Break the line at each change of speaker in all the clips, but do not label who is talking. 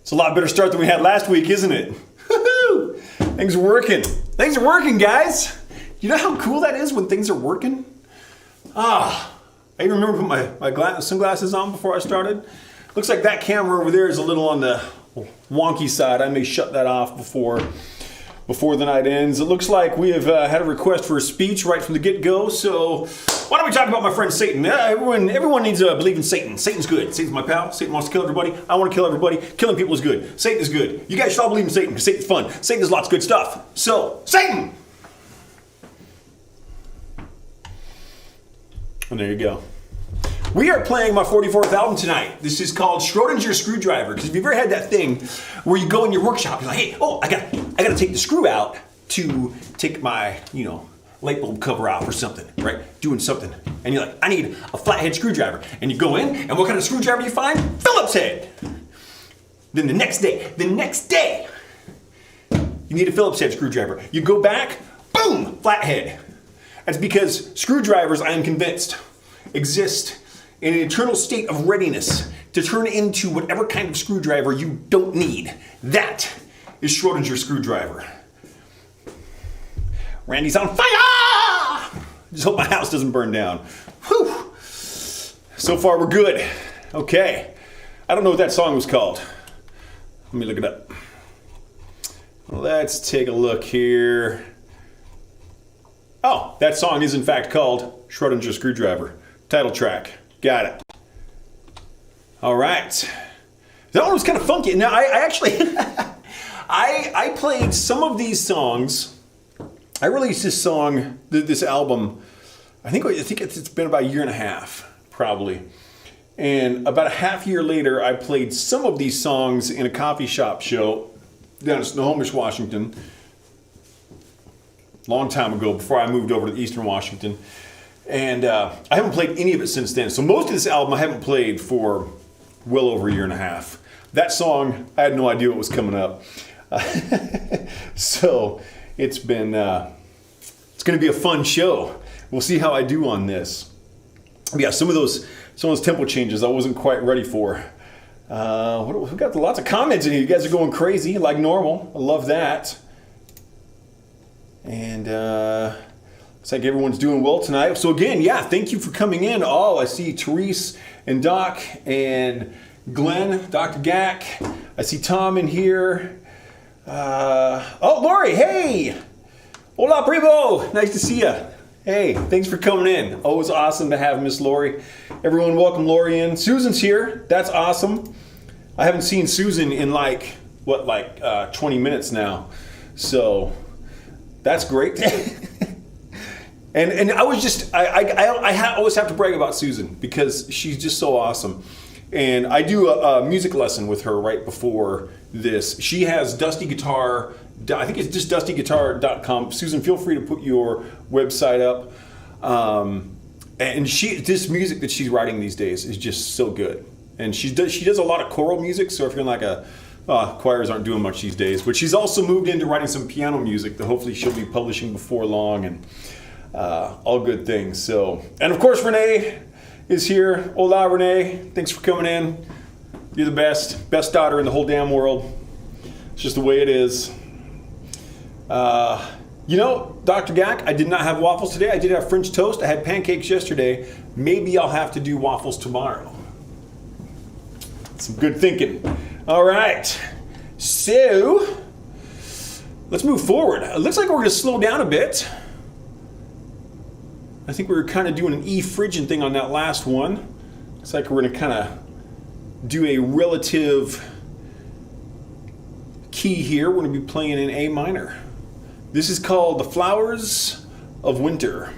It's a lot better start than we had last week, isn't it? Woo-hoo! Things are working. Things are working, guys. You know how cool that is when things are working? I even remember putting my sunglasses on before I started. Looks like that camera over there is a little on the wonky side. I may shut that off before the night ends. It looks like we have had a request for a speech right from the get-go, so why don't we talk about my friend Satan? Everyone needs to believe in Satan. Satan's good. Satan's my pal. Satan wants to kill everybody. I want to kill everybody. Killing people is good. Satan is good. You guys should all believe in Satan because Satan's fun. Satan does lots of good stuff. So, Satan! And there you go. We are playing my 44th album tonight. This is called Schrödinger Screwdriver. Because if you've ever had that thing where you go in your workshop, you're like, hey, I gotta take the screw out to take my, light bulb cover off or something, right? Doing something. And you're like, I need a flathead screwdriver. And you go in, and what kind of screwdriver you find? Phillips head. Then the next day, you need a Phillips head screwdriver. You go back, boom, flathead. That's because screwdrivers, I am convinced, exist in an eternal state of readiness to turn into whatever kind of screwdriver you don't need. That is Schrödinger screwdriver. Randy's on fire! Just hope my house doesn't burn down. Whew. So far we're good. Okay. I don't know what that song was called. Let me look it up. Let's take a look here. Oh, that song is in fact called Schrödinger Screwdriver. Title track. Got it. All right. That one was kind of funky. Now, I actually, I played some of these songs. I released this song, this album, I think it's been about a year and a half, probably. And about a half year later, I played some of these songs in a coffee shop show down in Snohomish, Washington. Long time ago, before I moved over to Eastern Washington. And I haven't played any of it since then. So most of this album I haven't played for well over a year and a half. That song, I had no idea what was coming up. So it's been, it's going to be a fun show. We'll see how I do on this. But yeah, some of those tempo changes I wasn't quite ready for. We got lots of comments in here. You guys are going crazy like normal. I love that. And looks like everyone's doing well tonight. So again, yeah, thank you for coming in. Oh, I see Therese and Doc and Glenn, Dr. Gack. I see Tom in here. Oh, Lori, hey! Hola, primo! Nice to see you. Hey, thanks for coming in. Always awesome to have Miss Lori. Everyone welcome Lori in. Susan's here. That's awesome. I haven't seen Susan in 20 minutes now. So that's great. and I was just, I always have to brag about Susan because she's just so awesome. And I do a music lesson with her right before this. She has Dusty Guitar, I think it's just dustyguitar.com. Susan, feel free to put your website up. And this music that she's writing these days is just so good. And she does a lot of choral music, so if you're like choirs aren't doing much these days, but she's also moved into writing some piano music that hopefully she'll be publishing before long, and all good things. So, and of course Renee is here. Hola Renee, thanks for coming in. You're the best daughter in the whole damn world. It's just the way it is. Dr. Gack, I did not have waffles today. I did have French toast. I had pancakes yesterday. Maybe I'll have to do waffles tomorrow. Some good thinking. All right, so let's move forward. It looks like we're going to slow down a bit. I think we were kind of doing an E Phrygian thing on that last one. Looks like we're going to kind of do a relative key here. We're going to be playing in A minor. This is called The Flowers of Winter.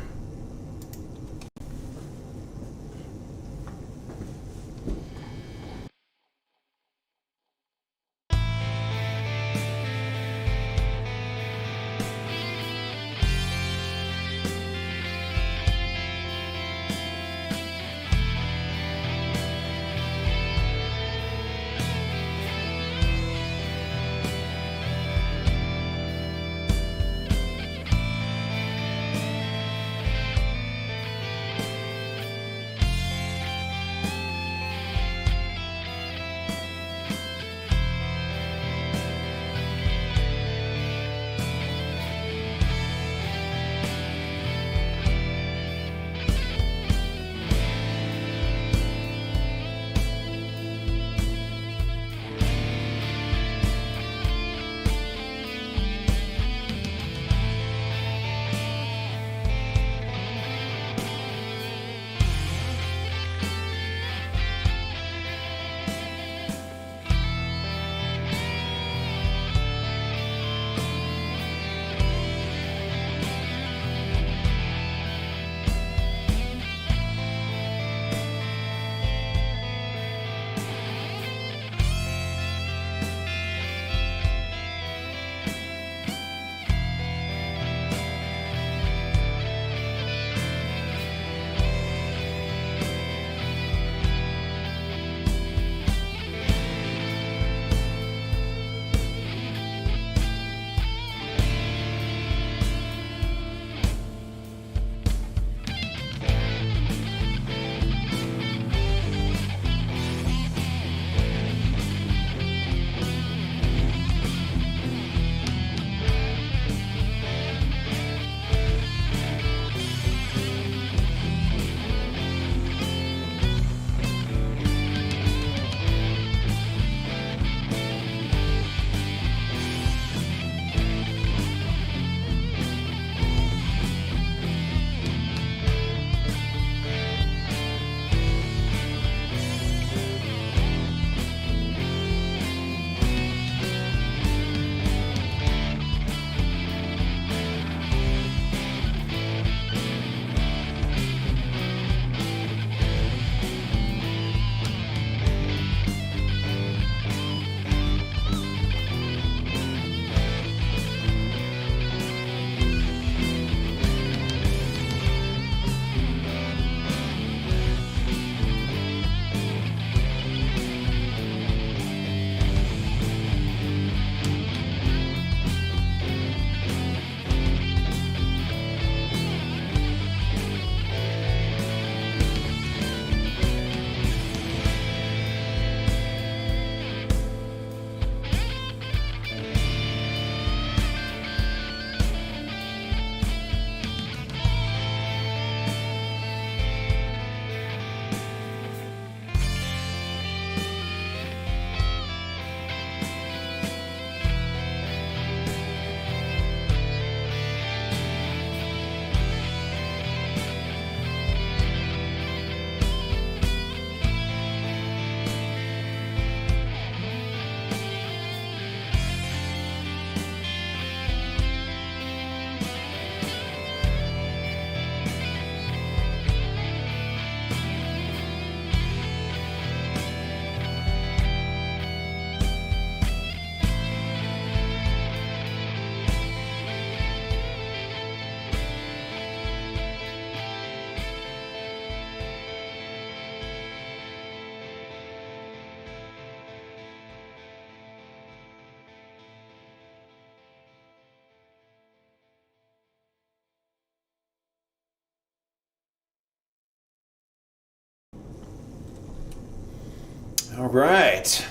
All right.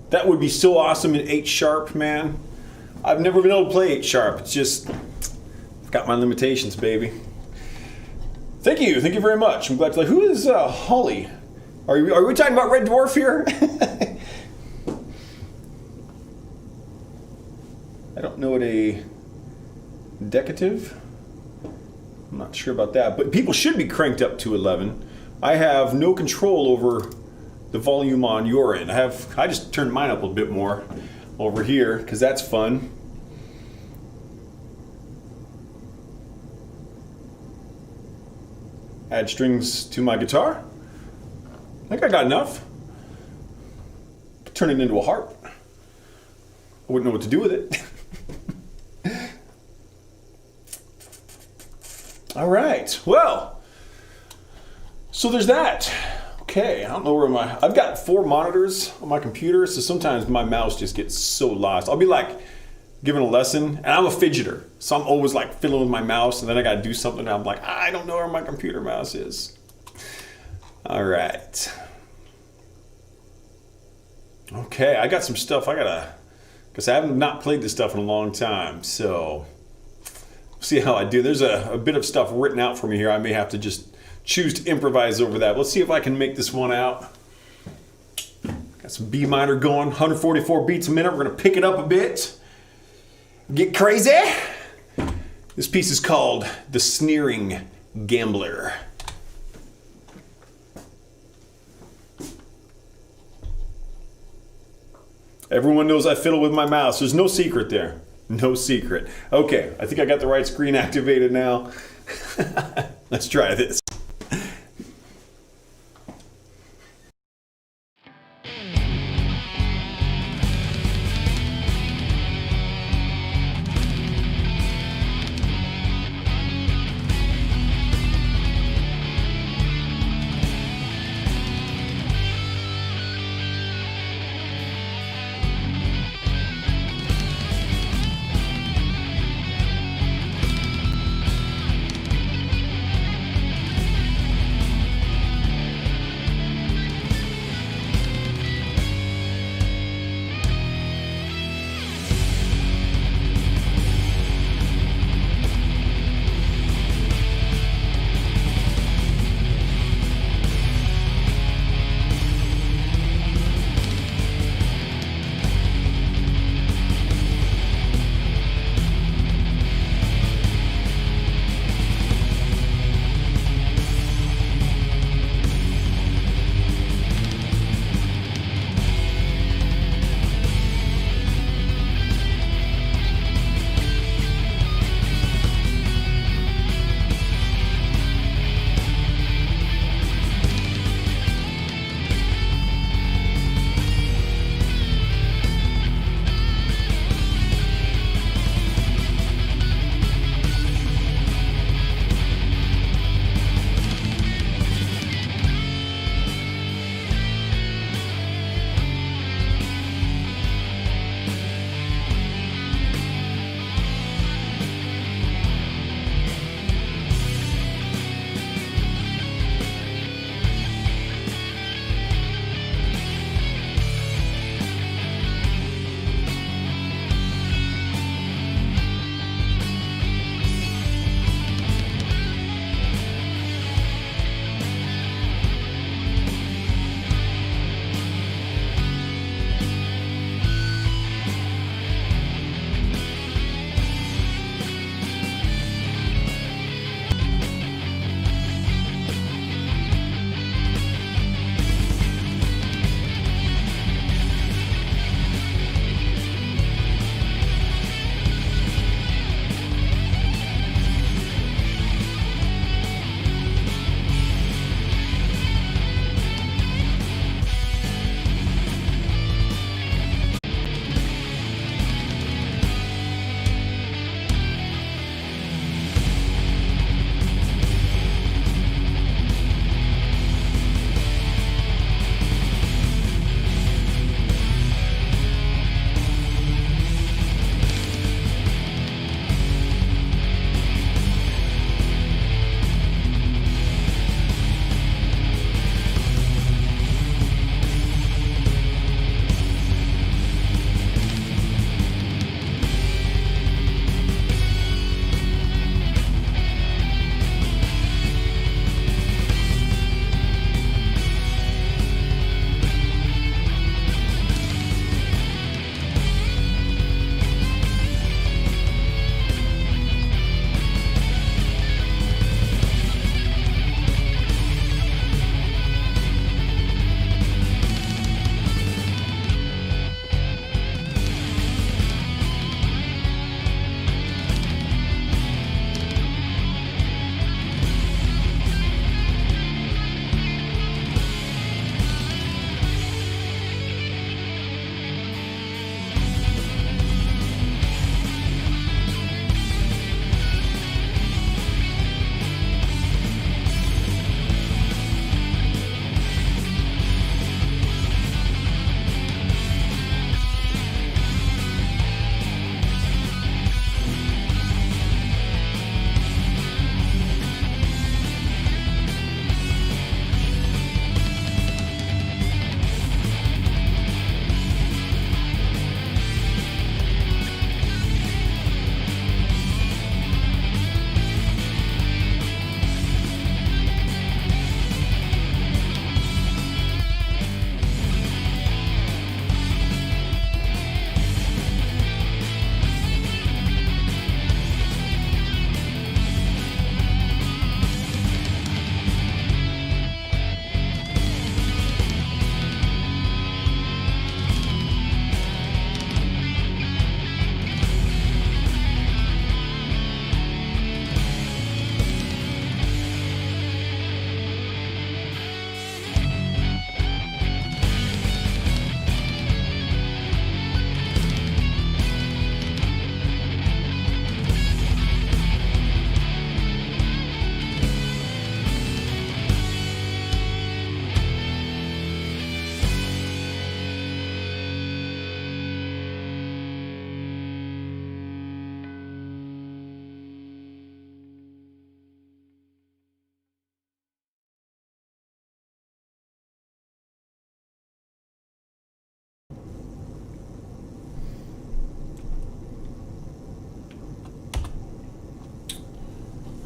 That would be so awesome in 8 sharp, man. I've never been able to play 8 sharp. It's just, I've got my limitations, baby. Thank you very much. I'm glad to. Who is Holly? Are we talking about Red Dwarf here? I don't know what a decative. I'm not sure about that, but people should be cranked up to 11. I have no control over the volume on your end. I just turned mine up a bit more over here because that's fun. Add strings to my guitar. I think I got enough. Turn it into a harp. I wouldn't know what to do with it. All right, well, so there's that. Okay, I don't know where I've got 4 monitors on my computer, so sometimes my mouse just gets so lost. I'll be like giving a lesson, and I'm a fidgeter, so I'm always like fiddling with my mouse, and then I gotta do something, and I'm like, I don't know where my computer mouse is. All right. Okay, I got some stuff because I haven't not played this stuff in a long time, so see how I do. There's a bit of stuff written out for me here. I may have to just choose to improvise over that. Let's see if I can make this one out. Got some B minor going, 144 beats a minute. We're gonna pick it up a bit. Get crazy. This piece is called The Sneering Gambler. Everyone knows I fiddle with my mouse. There's no secret there. No secret. Okay, I think I got the right screen activated now. Let's try this.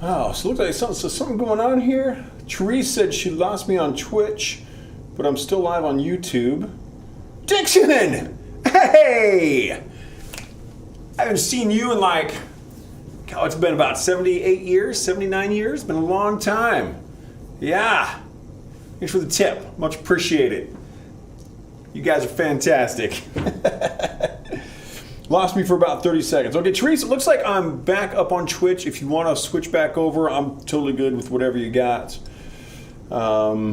Oh, so it looks like something going on here. Therese said she lost me on Twitch, but I'm still live on YouTube. Dixon! Hey! I haven't seen you in like, God, it's been about 78 years, 79 years. It's been a long time. Yeah. Thanks for the tip. Much appreciated. You guys are fantastic. Lost me for about 30 seconds. Okay, Teresa, it looks like I'm back up on Twitch. If you want to switch back over, I'm totally good with whatever you got. That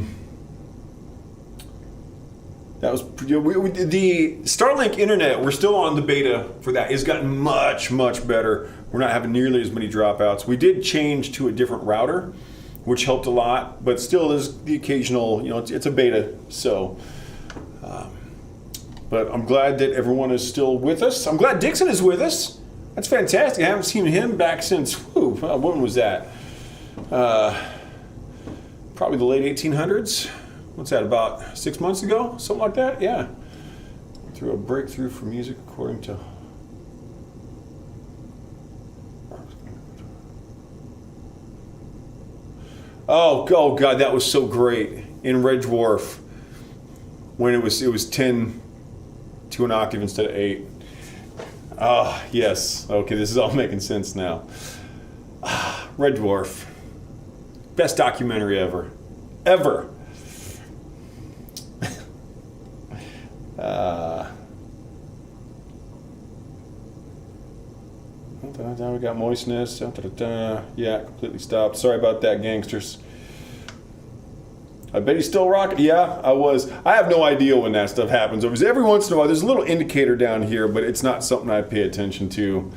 was the Starlink internet. We're still on the beta for that. It's gotten much, much better. We're not having nearly as many dropouts. We did change to a different router, which helped a lot, but still there's the occasional, it's a beta. So, but I'm glad that everyone is still with us. I'm glad Dixon is with us. That's fantastic. I haven't seen him back since, when was that? Probably the late 1800s. What's that, about 6 months ago? Something like that? Yeah. Through a breakthrough for music according to... Oh God, that was so great. In Red Dwarf, when it was 10 to an octave instead of 8. Ah, yes. Okay, this is all making sense now. Red Dwarf. Best documentary ever. Ever. We got moistness. Yeah, completely stopped. Sorry about that, gangsters. I bet he's still rocking. Yeah, I was. I have no idea when that stuff happens. Every once in a while, there's a little indicator down here, but it's not something I pay attention to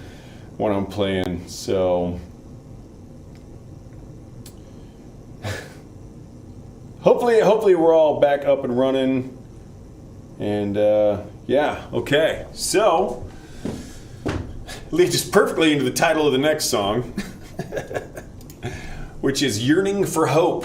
when I'm playing. So hopefully we're all back up and running. And yeah, okay. So leads us perfectly into the title of the next song, which is Yearning for Hope.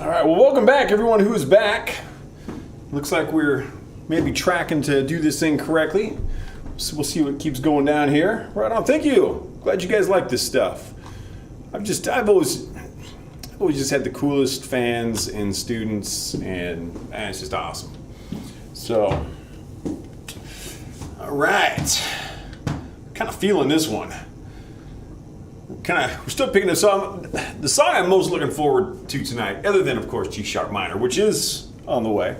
All right, well, welcome back, everyone who's back. Looks like we're maybe tracking to do this thing correctly. So we'll see what keeps going down here. Right on, thank you. Glad you guys like this stuff. I've always just had the coolest fans and students, and it's just awesome. So, all right, kind of feeling this one. We're still picking this song. The song I'm most looking forward to tonight, other than of course G sharp minor, which is on the way.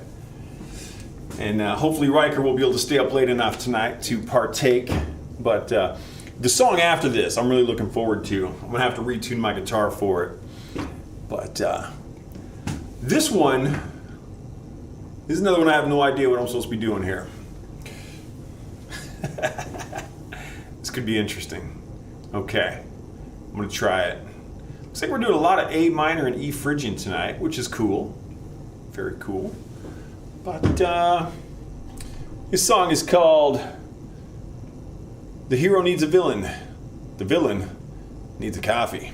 And hopefully Riker will be able to stay up late enough tonight to partake. But the song after this, I'm really looking forward to. I'm gonna have to retune my guitar for it. But this one is another one I have no idea what I'm supposed to be doing here. This could be interesting. Okay, I'm gonna try it. Looks like we're doing a lot of A minor and E Phrygian tonight, which is cool. Very cool. But this song is called The Hero Needs a Villain. The Villain Needs a Coffee.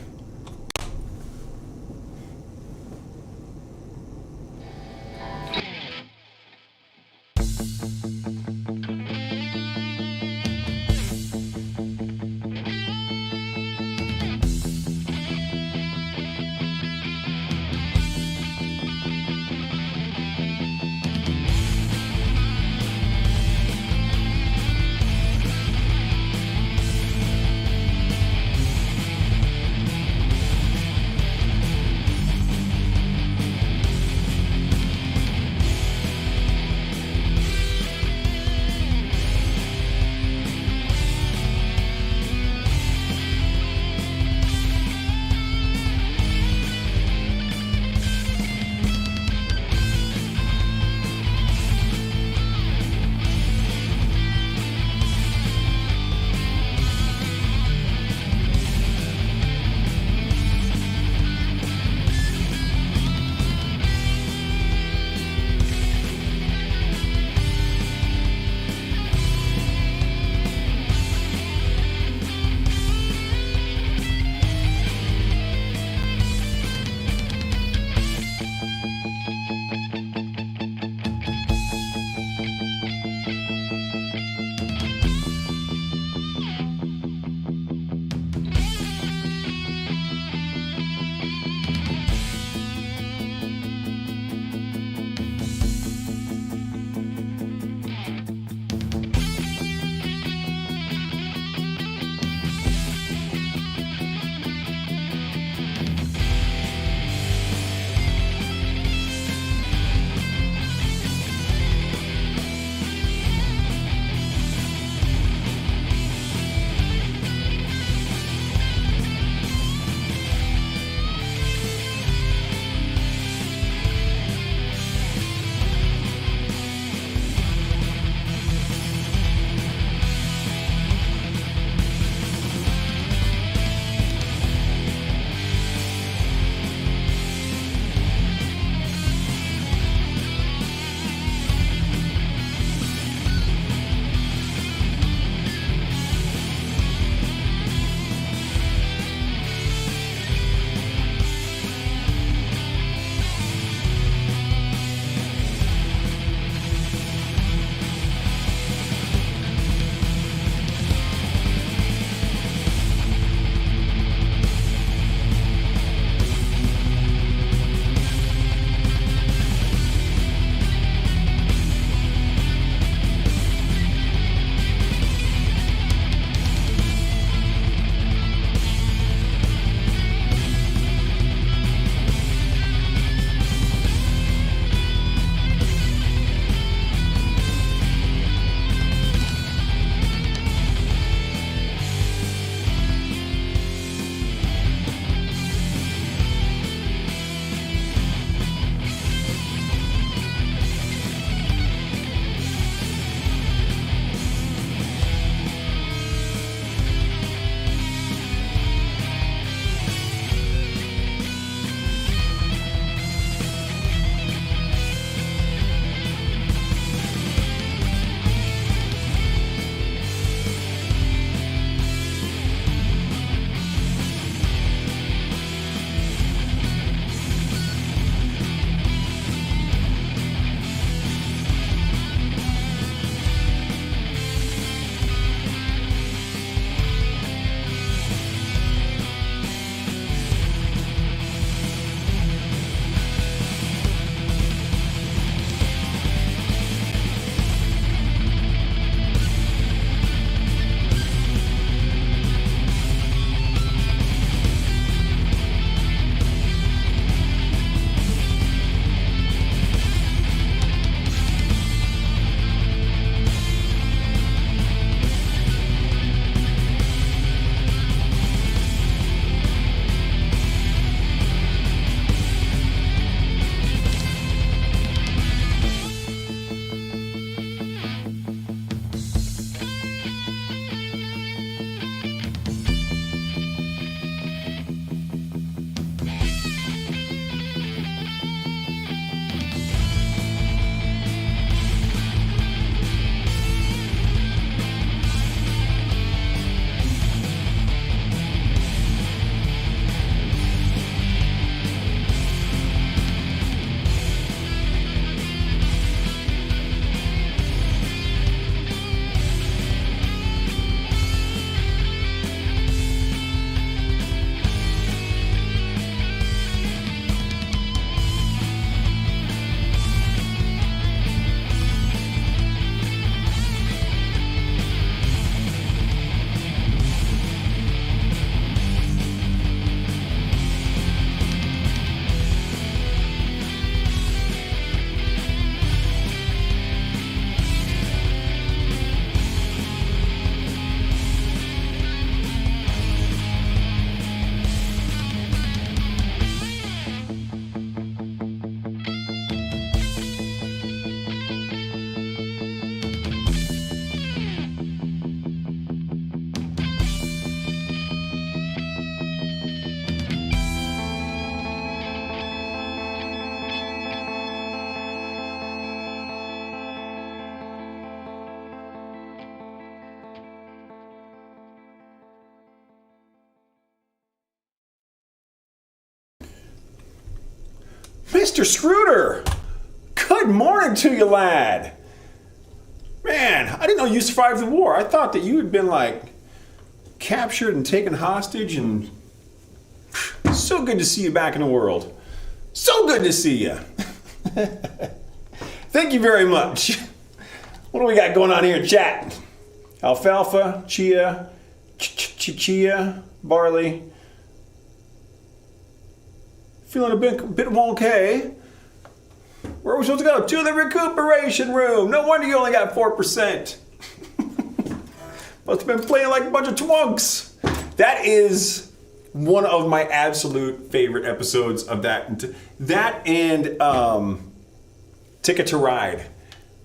Mr. Schrödinger, good morning to you, lad. Man, I didn't know you survived the war. I thought that you had been like captured and taken hostage, and so good to see you back in the world. So good to see you. Thank you very much. What do we got going on here in chat? Alfalfa, chia, chia, barley. Feeling a bit wonky. Where are we supposed to go? To the recuperation room. No wonder you only got 4%. Must have been playing like a bunch of twunks. That is one of my absolute favorite episodes of that. That and Ticket to Ride,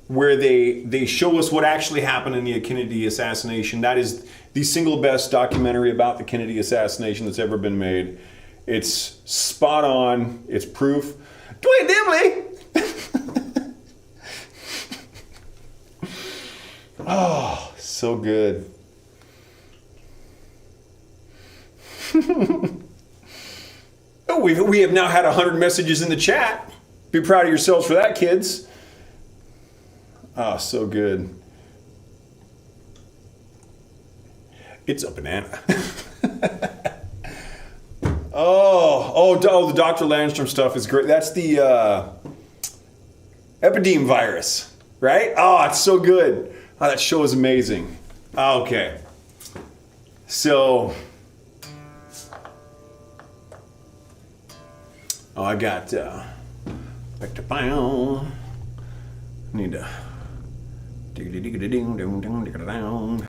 where they show us what actually happened in the Kennedy assassination. That is the single best documentary about the Kennedy assassination that's ever been made. It's spot on. It's proof. Dwayne Dimley! Oh, so good. Oh, we have now had 100 messages in the chat. Be proud of yourselves for that, kids. Oh, so good. It's a banana. Oh, the Dr. Landstrom stuff is great. That's the epidemic virus, right? Oh, it's so good. Oh, that show is amazing. Okay. So, I got back to pound. Need to down.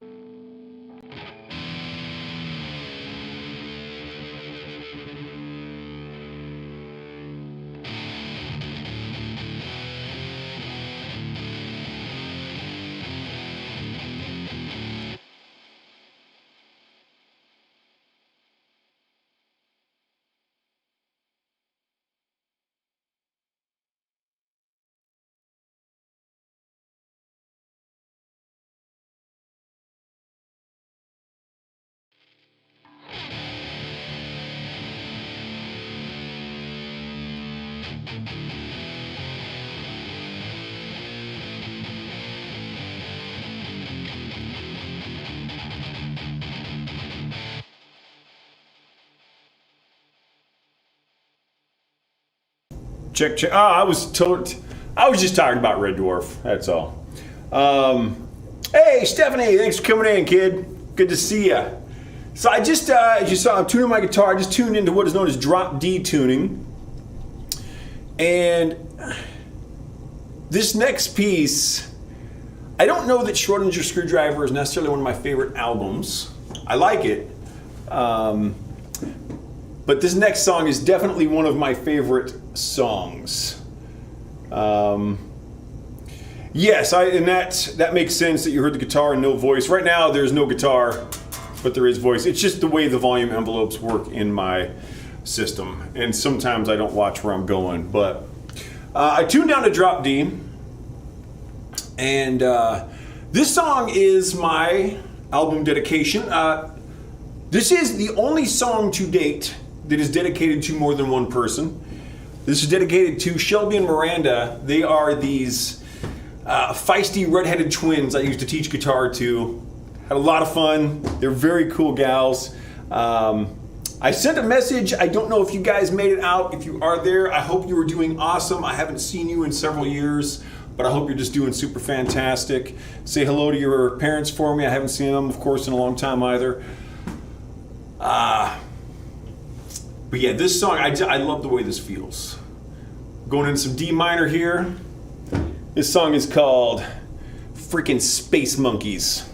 Check. I was just talking about Red Dwarf. That's all. Hey, Stephanie, thanks for coming in, kid. Good to see you. So I just, as you saw, I'm tuning my guitar. I just tuned into what is known as drop D tuning. And this next piece, I don't know that Schrödinger Screwdriver is necessarily one of my favorite albums. I like it. But this next song is definitely one of my favorite songs. Yes, and that makes sense that you heard the guitar and no voice. Right now, there's no guitar, but there is voice. It's just the way the volume envelopes work in my system. And sometimes I don't watch where I'm going. But I tuned down to drop D. And this song is my album dedication. This is the only song to date that is dedicated to more than one person. This is dedicated to Shelby and Miranda. They are these feisty redheaded twins I used to teach guitar to. Had a lot of fun. They're very cool gals. I sent a message. I don't know if you guys made it out. If you are there, I hope you are doing awesome. I haven't seen you in several years, but I hope you're just doing super fantastic. Say hello to your parents for me. I haven't seen them, of course, in a long time either. But yeah, this song, I love the way this feels. Going in some D minor here. This song is called Freaking Space Monkeys.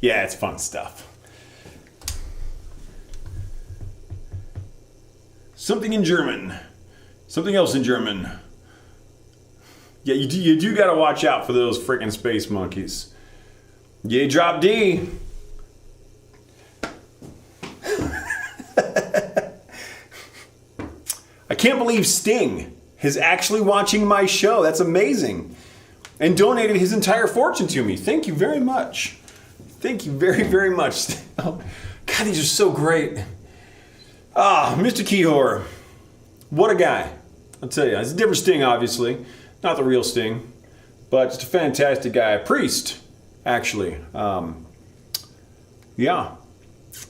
Yeah, it's fun stuff. Something in German. Something else in German. Yeah, you do gotta watch out for those freaking space monkeys. Yay, drop D. I can't believe Sting is actually watching my show. That's amazing. And donated his entire fortune to me. Thank you very much. Thank you very, very much. Oh, God, these are so great. Mr. Keyhor. What a guy. I'll tell you. It's a different Sting, obviously. Not the real Sting. But just a fantastic guy. A priest, actually. Yeah.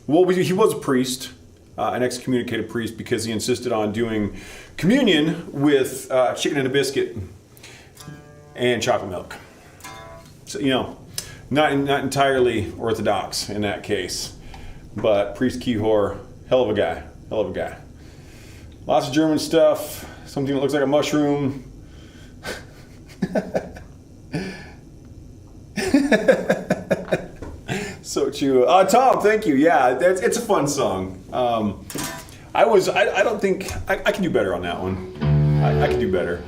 Well, he was a priest. An excommunicated priest because he insisted on doing communion with chicken and a biscuit and chocolate milk. So, not entirely orthodox in that case. But Priest Keyhor, hell of a guy. Hell of a guy. Lots of German stuff. Something that looks like a mushroom. So true. Tom, thank you. Yeah, it's a fun song. I don't think I can do better on that one. I can do better.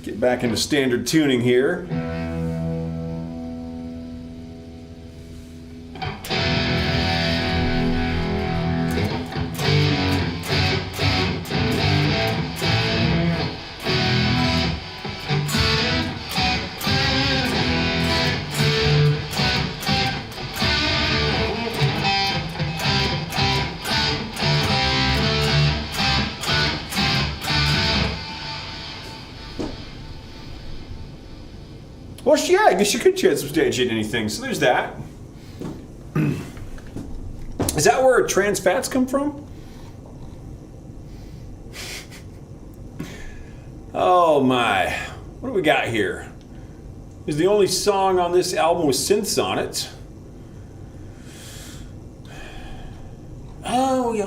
Get back into standard tuning here. Well, yeah, I guess you could substantiate anything. So there's that. Is that where trans fats come from? Oh my. What do we got here? Is the only song on this album with synths on it. Oh, yeah.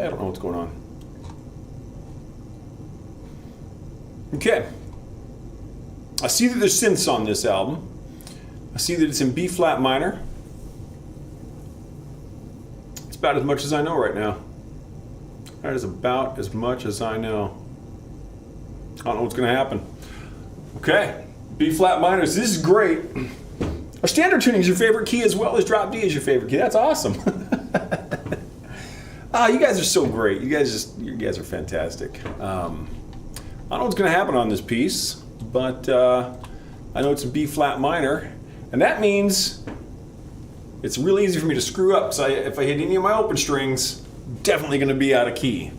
I don't know what's going on. Okay. I see that there's synths on this album. I see that it's in B flat minor. It's about as much as I know right now. That is about as much as I know. I don't know what's going to happen. Okay, B flat minor. So this is great. Our standard tuning is your favorite key as well as drop D is your favorite key. That's awesome. You guys are so great. You guys are fantastic. I don't know what's going to happen on this piece. But I know it's in B flat minor, and that means it's really easy for me to screw up. So if I hit any of my open strings, definitely going to be out of key.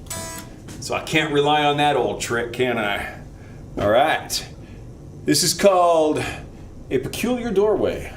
So I can't rely on that old trick, can I? All right. This is called A Peculiar Doorway.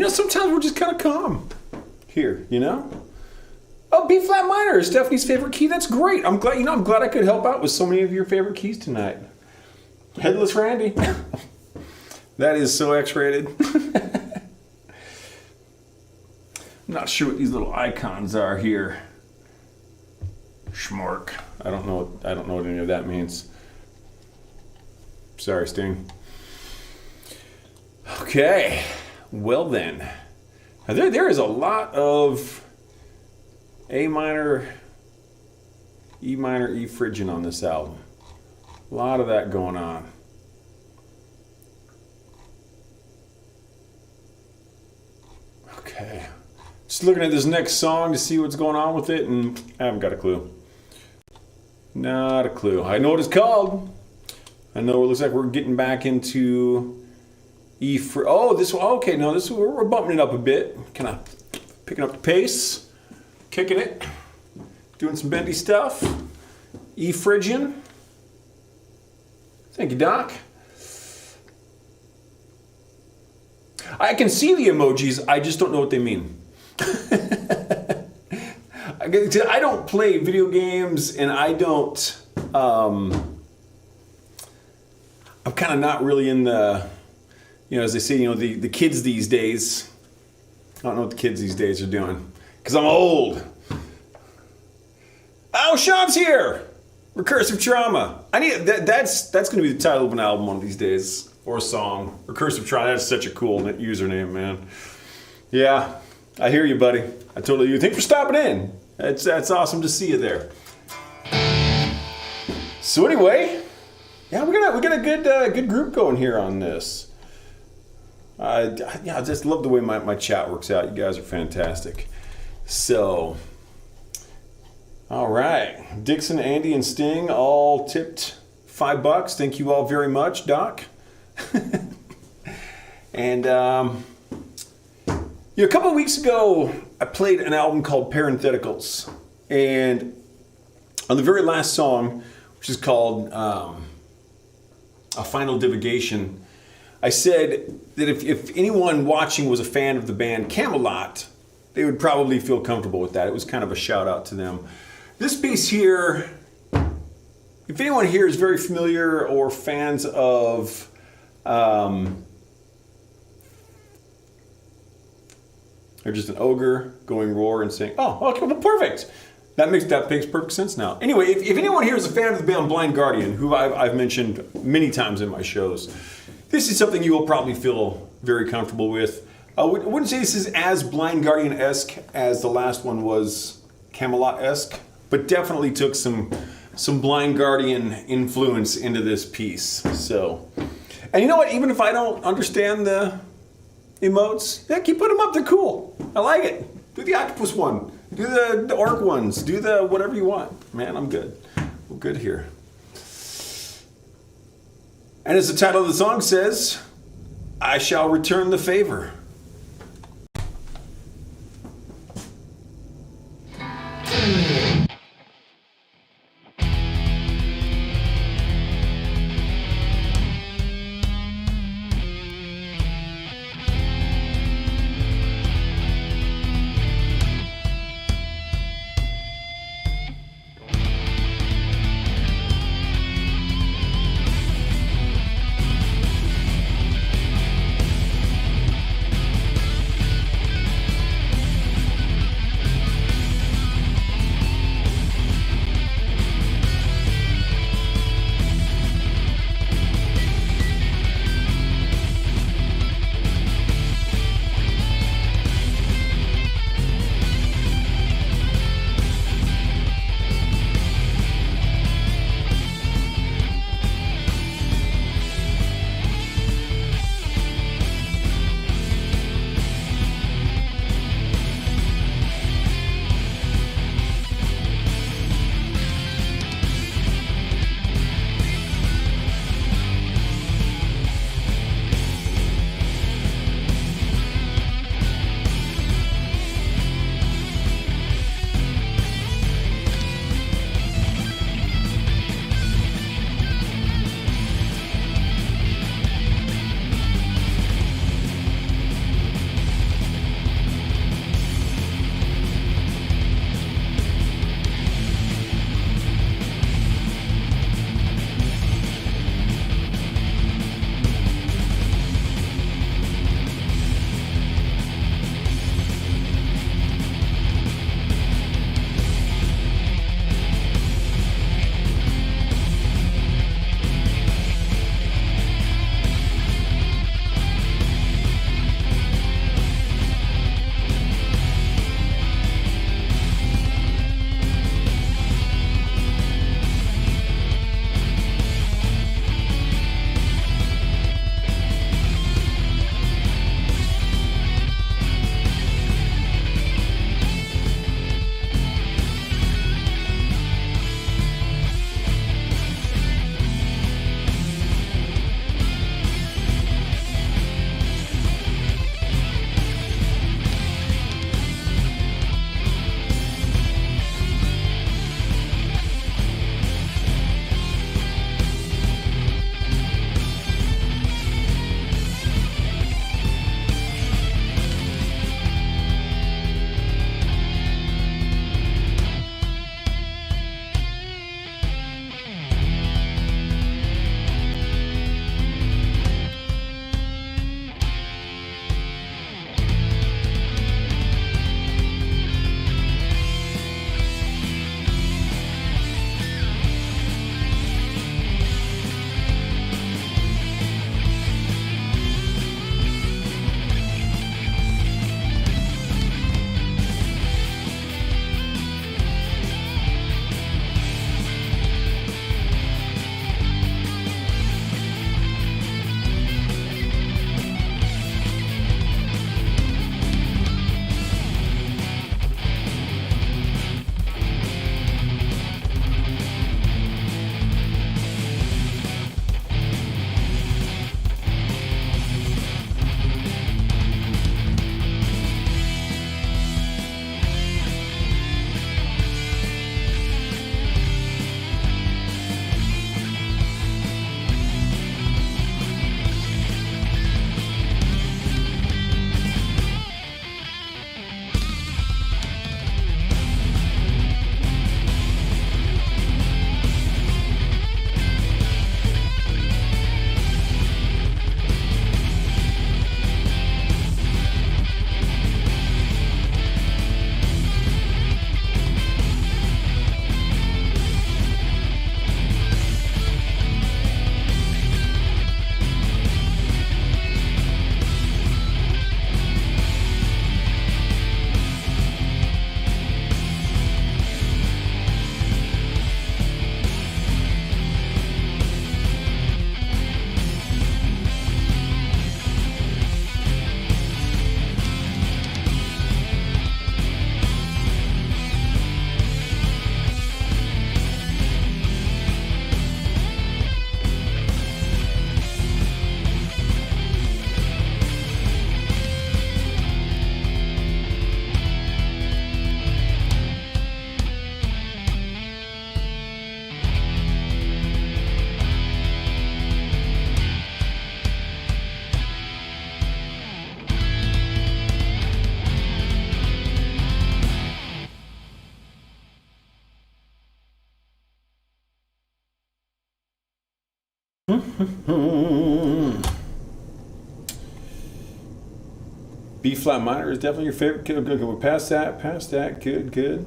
Sometimes we're just kind of calm here, Oh, B flat minor is Stephanie's favorite key. That's great. I'm glad I could help out with so many of your favorite keys tonight. Headless Randy. That is so X-rated. I'm not sure what these little icons are here. Schmark. I don't know what any of that means. Sorry, Sting. Okay. Well then. Now there is a lot of A minor, E minor, E Phrygian on this album. A lot of that going on. Okay. Just looking at this next song to see what's going on with it, and I haven't got a clue. Not a clue. I know what it's called. I know it looks like we're getting back into E. Oh, this one. Okay, no, this we're bumping it up a bit. Kind of picking up the pace, kicking it, doing some bendy stuff. E Phrygian. Thank you, Doc. I can see the emojis. I just don't know what they mean. I don't play video games, and I don't. I'm kind of not really in the, as they say, the kids these days. I don't know what the kids these days are doing because I'm old. Oh, Sean's here. Recursive Trauma. I need that's going to be the title of an album one of these days, or a song. Recursive Trauma. That's such a cool username, man. Yeah, I hear you, buddy. I totally do. Thanks for stopping in. That's awesome to see you there. So anyway, yeah, we got a good group going here on this. I just love the way my chat works out. You guys are fantastic. So, all right, Dixon, Andy, and Sting all tipped $5. Thank you all very much, Doc. And a couple of weeks ago, I played an album called Parentheticals, and on the very last song, which is called A Final Divagation, I said that if anyone watching was a fan of the band Camelot, they would probably feel comfortable with that. It was kind of a shout out to them. This piece here, if anyone here is very familiar or fans of they're just an ogre going roar and saying, oh, okay, well, perfect. That makes perfect sense now. Anyway, if anyone here is a fan of the band Blind Guardian, who I've mentioned many times in my shows, this is something you will probably feel very comfortable with. I wouldn't say this is as Blind Guardian-esque as the last one was Camelot-esque, but definitely took some Blind Guardian influence into this piece. So, and you know what? Even if I don't understand the emotes, yeah, keep putting them up. They're cool. I like it. Do the octopus one. Do the orc ones. Do the whatever you want. Man, I'm good. We're good here. And as the title of the song says, I shall return the favor. B flat minor is definitely your favorite. Good, good, good. We're past that. Past that. Good, good.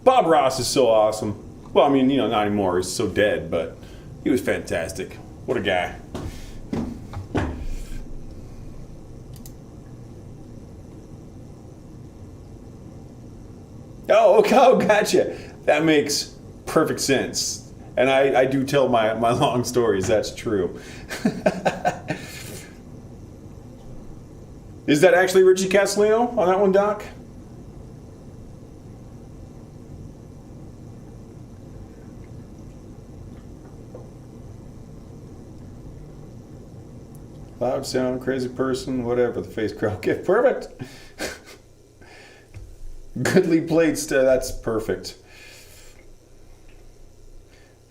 Bob Ross is so awesome. Well, I mean, you know, not anymore. He's so dead, but he was fantastic. What a guy. Oh, okay. Oh, gotcha. That makes perfect sense. And I do tell my long stories. That's true. Is that actually Richie Castellino on that one, Doc? Loud sound, crazy person, whatever, the face crowd. Okay, perfect. Goodly played, that's perfect.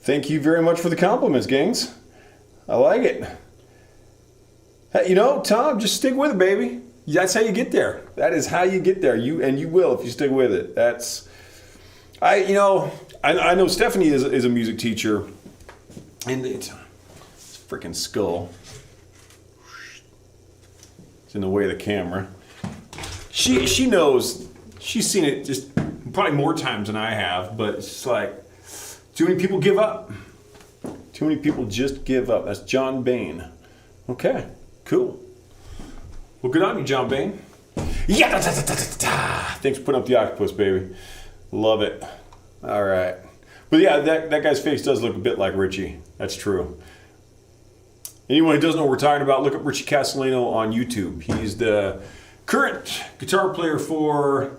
Thank you very much for the compliments, gangs. I like it. Hey, you know, Tom, just stick with it, baby. That's how you get there. That is how you get there. You will if you stick with it. I know Stephanie is a music teacher, and it's freaking skull. It's in the way of the camera. She knows. She's seen it just probably more times than I have, but it's just like too many people give up. Too many people just give up. That's John Bain. Okay, cool. Well, good on you, John Bain. Yeah, thanks for putting up the octopus, baby. Love it. All right. But yeah, that guy's face does look a bit like Richie. That's true. Anyone who doesn't know what we're talking about, look up Richie Castellino on YouTube. He's the current guitar player for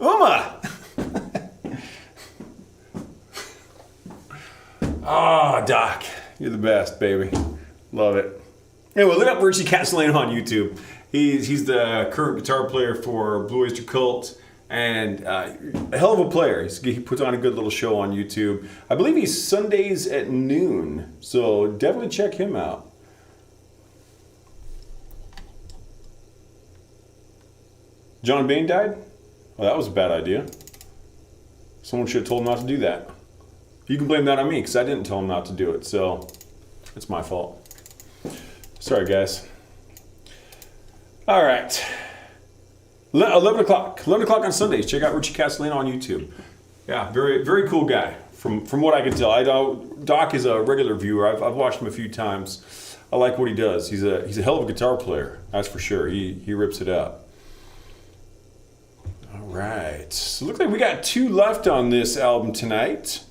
Uma. Ah, Doc, you're the best, baby. Love it. Anyway, look up Richie Castellano on YouTube. He's the current guitar player for Blue Oyster Cult, and a hell of a player. He puts on a good little show on YouTube. I believe he's Sundays at noon, so definitely check him out. John Bain died? Well, that was a bad idea. Someone should have told him not to do that. You can blame that on me, because I didn't tell him not to do it, so it's my fault. Sorry, guys. All right. 11 o'clock. 11 o'clock on Sundays. Check out Richie Castellino on YouTube. Yeah, very, very cool guy, from what I can tell. I know Doc is a regular viewer. I've watched him a few times. I like what he does. He's a hell of a guitar player, that's for sure. He rips it up. All right. So it looks like we got 2 left on this album tonight.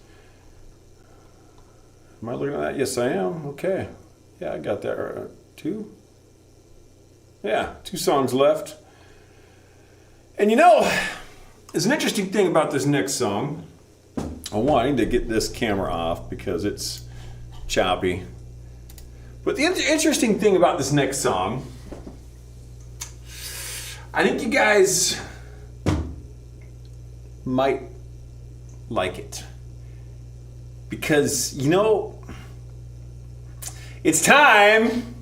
Am I looking at that? Yes, I am. Okay. Yeah, I got that. 2? Yeah, 2 songs left. And you know, there's an interesting thing about this next song. I'm wanting to get this camera off because it's choppy. But the interesting thing about this next song, I think you guys might like it. Because, you know, it's time,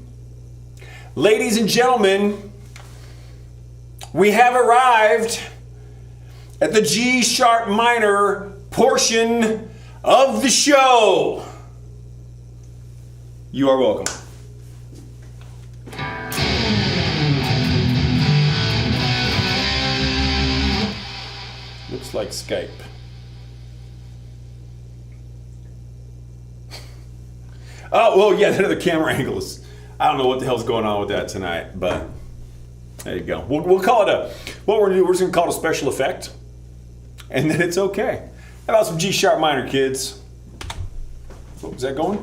ladies and gentlemen, we have arrived at the G sharp minor portion of the show. You are welcome. Looks like Skype. Oh, well, yeah, the camera angles. I don't know what the hell's going on with that tonight, but there you go. We'll call it what we're just going to call it a special effect, and then it's okay. How about some G sharp minor, kids? What was that going?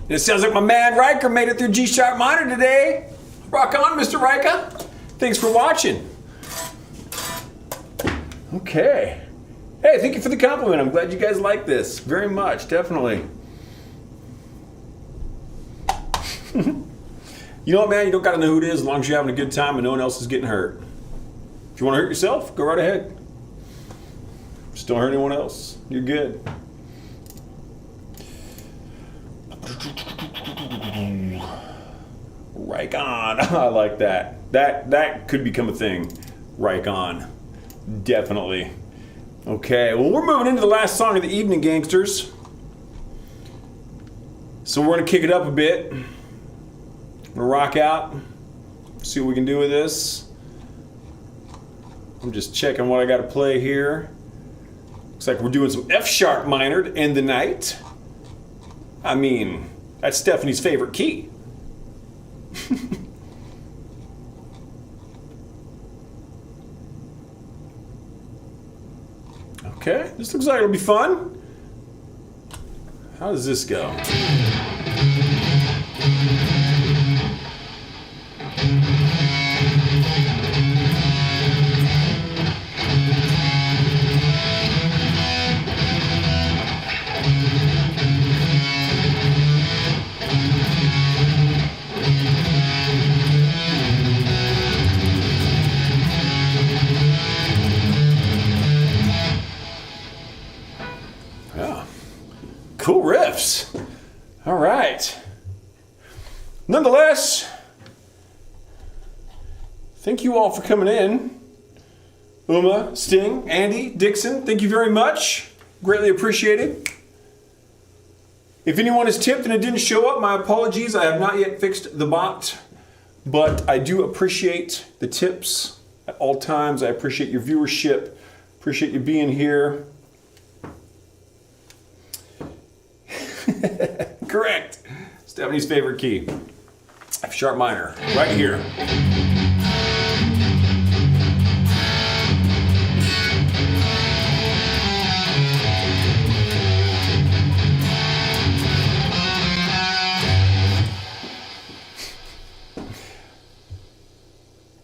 And it sounds like my man Riker made it through G sharp minor today. Rock on, Mr. Riker. Thanks for watching. Okay. Hey, thank you for the compliment. I'm glad you guys like this very much, definitely. You know what, man? You don't gotta know who it is as long as you're having a good time and no one else is getting hurt. If you want to hurt yourself, go right ahead. Just don't hurt anyone else. You're good. Right on. I like that. That could become a thing. Right on. Definitely. Okay, well, we're moving into the last song of the evening, gangsters. So we're going to kick it up a bit. We're going to rock out. See what we can do with this. I'm just checking what I got to play here. Looks like we're doing some F sharp minor to end the night. I mean, that's Stephanie's favorite key. Okay, this looks like it'll be fun. How does this go? Cool riffs. All right. Nonetheless, thank you all for coming in. Uma, Sting, Andy, Dixon, thank you very much. Greatly appreciated. If anyone is tipped and it didn't show up, my apologies. I have not yet fixed the bot, but I do appreciate the tips at all times. I appreciate your viewership. Appreciate you being here. Correct. Stephanie's favorite key. F sharp minor, right here.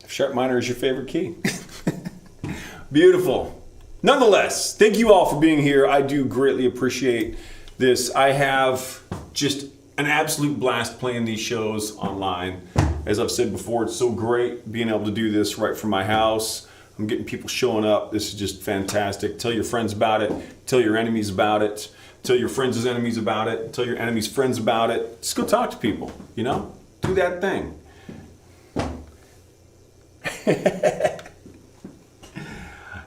F sharp minor is your favorite key. Beautiful. Nonetheless, thank you all for being here. I do greatly appreciate this. I have just an absolute blast playing these shows online. As I've said before, it's so great being able to do this right from my house. I'm getting people showing up. This is just fantastic. Tell your friends about it. Tell your enemies about it. Tell your friends' enemies about it. Tell your enemies' friends about it. Just go talk to people, you know? Do that thing.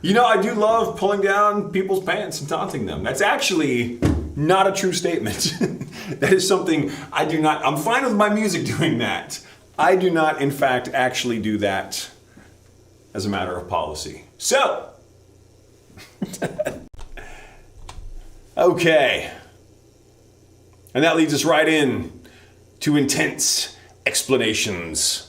You know, I do love pulling down people's pants and taunting them. That's actually not a true statement. That is something I do not, I'm fine with my music doing that. I do not, in fact, actually do that as a matter of policy. So, okay. And that leads us right in to intense explanations.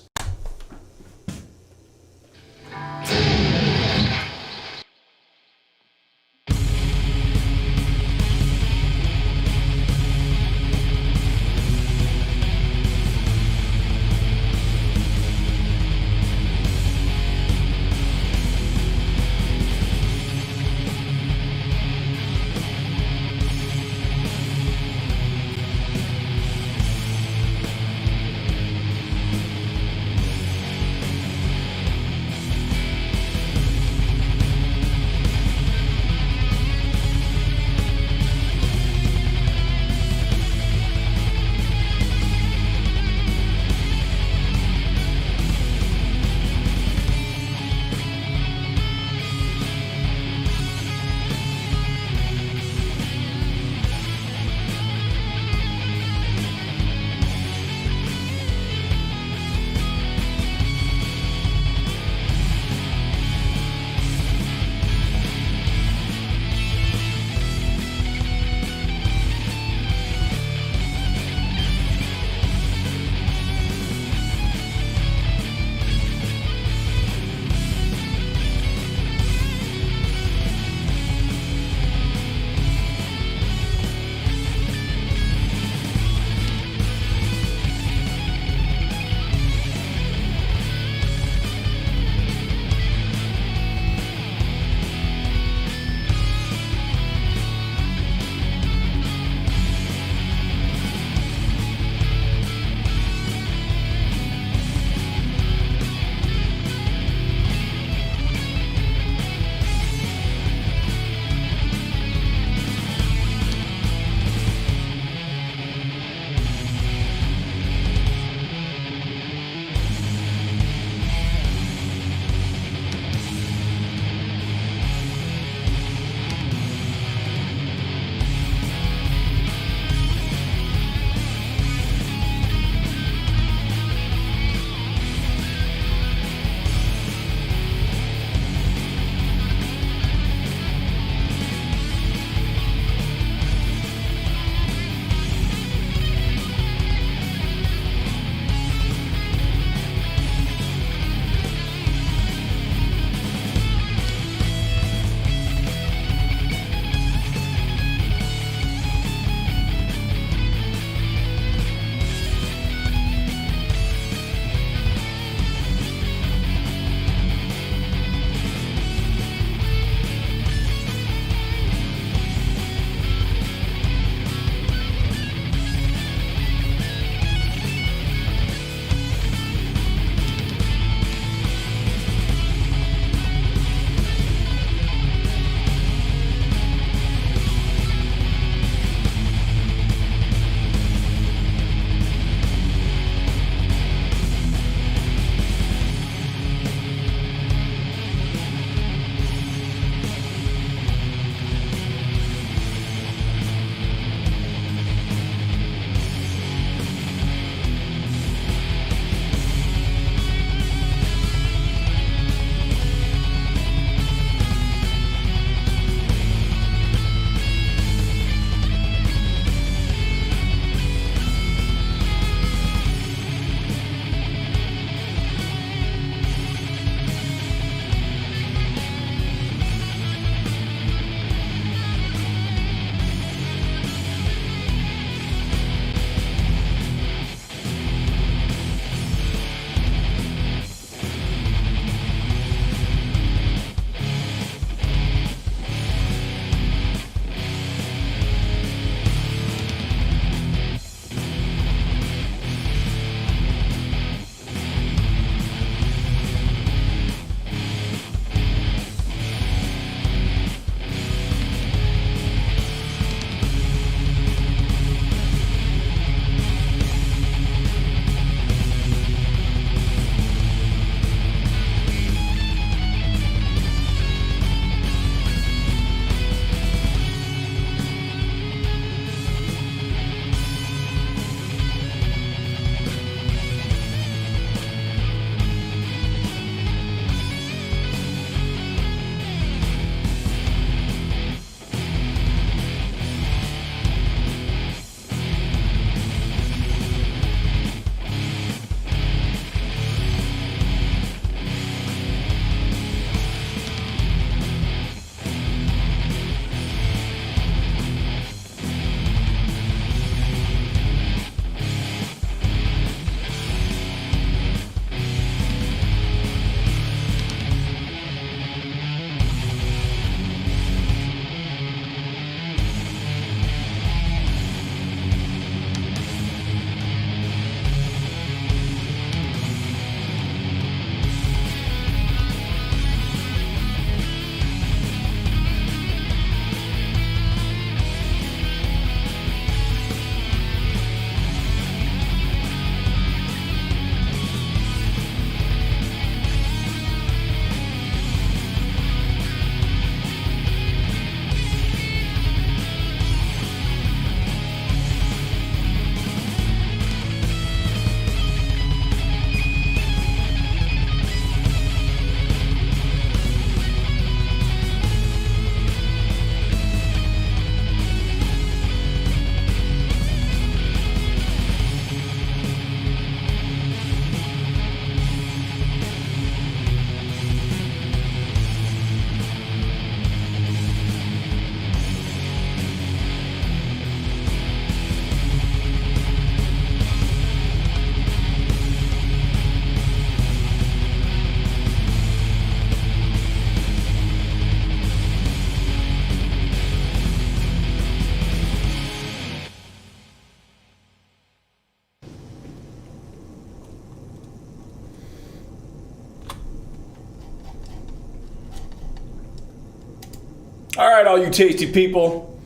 All right, all you tasty people.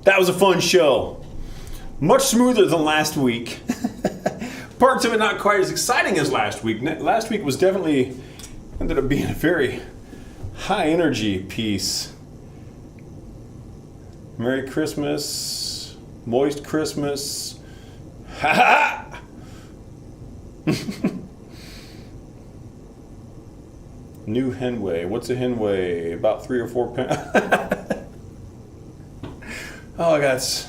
That was a fun show. Much smoother than last week. Parts of it not quite as exciting as last week. Last week was definitely ended up being a very high energy piece. Merry Christmas. Moist Christmas. Ha ha! New henway. What's a henway? About 3 or 4 pounds. Oh, that's.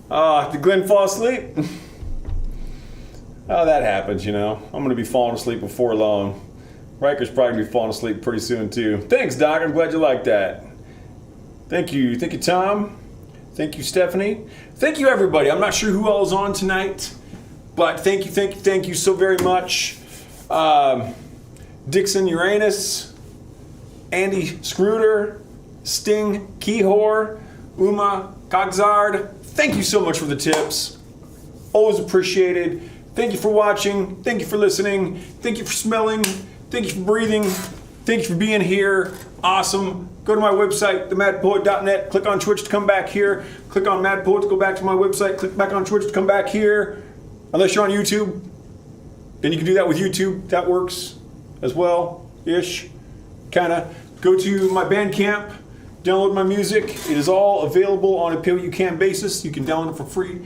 Oh, did Glenn fall asleep? Oh, that happens, you know. I'm going to be falling asleep before long. Riker's probably going to be falling asleep pretty soon, too. Thanks, Doc. I'm glad you liked that. Thank you. Thank you, Tom. Thank you, Stephanie. Thank you, everybody. I'm not sure who all is on tonight, but thank you so very much. Dixon Uranus, Andy Schrödinger, Sting Keyhor, Uma Kogzard. Thank you so much for the tips. Always appreciated. Thank you for watching. Thank you for listening. Thank you for smelling. Thank you for breathing. Thank you for being here. Awesome. Go to my website, themadpoet.net. Click on Twitch to come back here. Click on Mad Poet to go back to my website. Click back on Twitch to come back here. Unless you're on YouTube, then you can do that with YouTube. That works as well, ish. Kind of. Go to my Bandcamp. Download my music. It is all available on a pay-what-you-can basis. You can download it for free.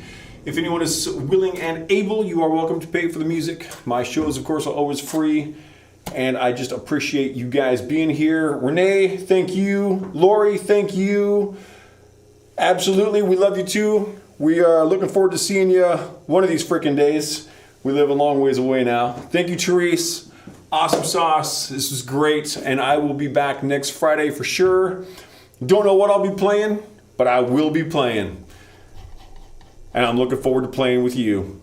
If anyone is willing and able, you are welcome to pay for the music. My shows, of course, are always free. And I just appreciate you guys being here. Renee, thank you. Lori, thank you. Absolutely, we love you too. We are looking forward to seeing you one of these freaking days. We live a long ways away now. Thank you, Therese. Awesome sauce. This was great. And I will be back next Friday for sure. Don't know what I'll be playing, but I will be playing. And I'm looking forward to playing with you.